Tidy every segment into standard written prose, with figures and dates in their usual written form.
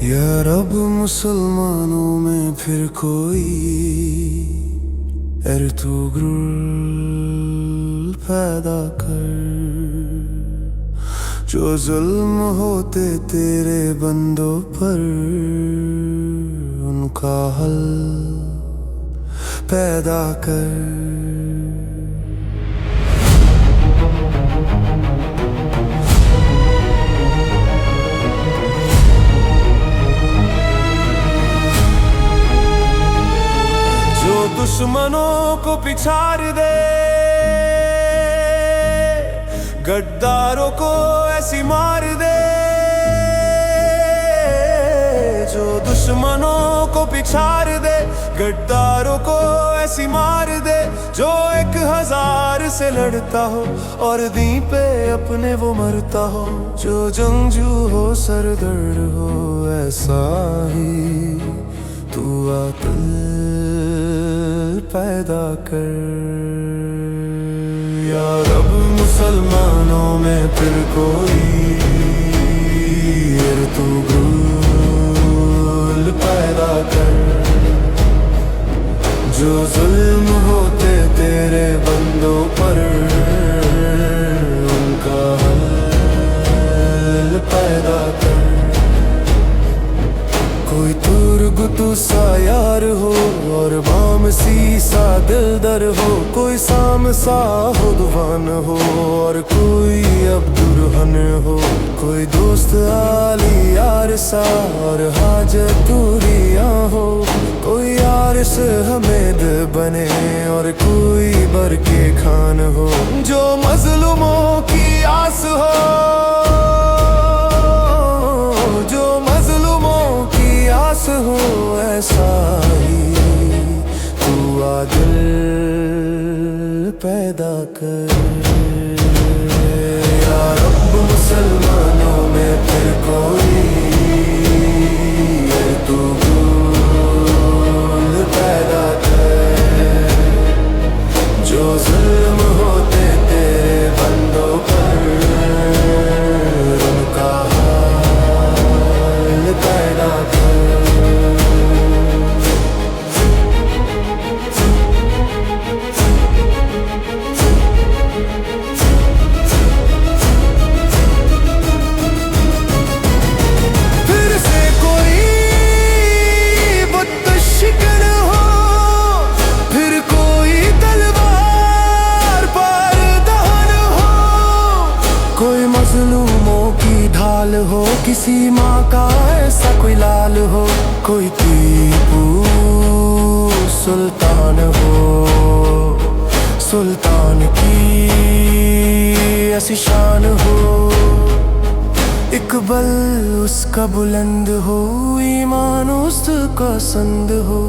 या रब मुसलमानों में फिर कोई एर्तुगरुल पैदा कर, जो जुल्म होते तेरे बंदों पर उनका हल पैदा कर। दुश्मनों को पिछाड़ दे, गद्दारों को ऐसी मार दे, जो दुश्मनों को पिछाड़ दे, गद्दारों को ऐसी मार दे, जो 1000 से लड़ता हो और दीन पे अपने वो मरता हो, जो जंगजू हो सरदर्द हो ऐसा ही तू आतिल पैदा कर। या रब मुसलमानों में फिर कोई एर्तुगरुल पैदा कर, जो जुल्म होते तेरे बंदों पर उनका हल पैदा कर। कोई तुर्गुतु सा यार हो और बाम सा दिलदर हो, कोई साम सा खुदवान हो और कोई अब्दुरहन हो, कोई दोस्त आली यार सा और हाजतुरिया हो, कोई यारिस हमेद बने और कोई बरके खान हो, जो मजलूमों की आस हो, जो मजलूमों की आस हो ऐसा ही तू आदिल पैदा कर। या रब मुसलमानों में फिर कोई एर्तुगरुल पैदा कर, जो जुल्म होते तेरे बंदों पर उनका हाल पैदा कर। मजलूमों की ढाल हो, किसी माँ का ऐसा कोई लाल हो, कोई टीपू सुल्तान हो, सुल्तान की ऐसी शान हो, इकबल उसका बुलंद हो, ईमान उसका संद हो,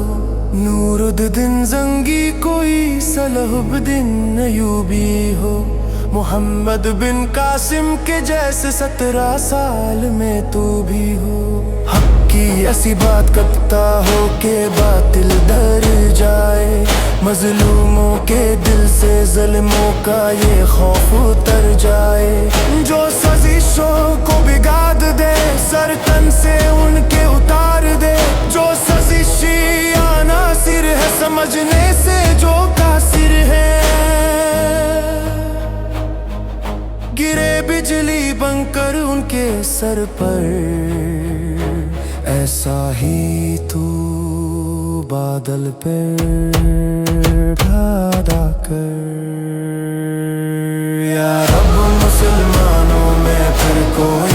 नूरुद्दीन जंगी कोई सलाहुद्दीन अयूबी हो, मोहम्मद बिन कासिम के जैसे 17 साल में तू भी हो, हक की ऐसी बात करता हो के बातिल डर जाए, मजलूमों के दिल से ज़ल्मों का ये खौफ उतर जाए, जो साजिशों को बिगाड़ दे, सर तन से उनके उतार दे, जो साजिशी अनासिर है समझने से जो कासिर है, गिरे बिजली बनकर उनके सर पर ऐसा ही तू बादल पे पैदा कर। या रब मुसलमानों में फिर कोई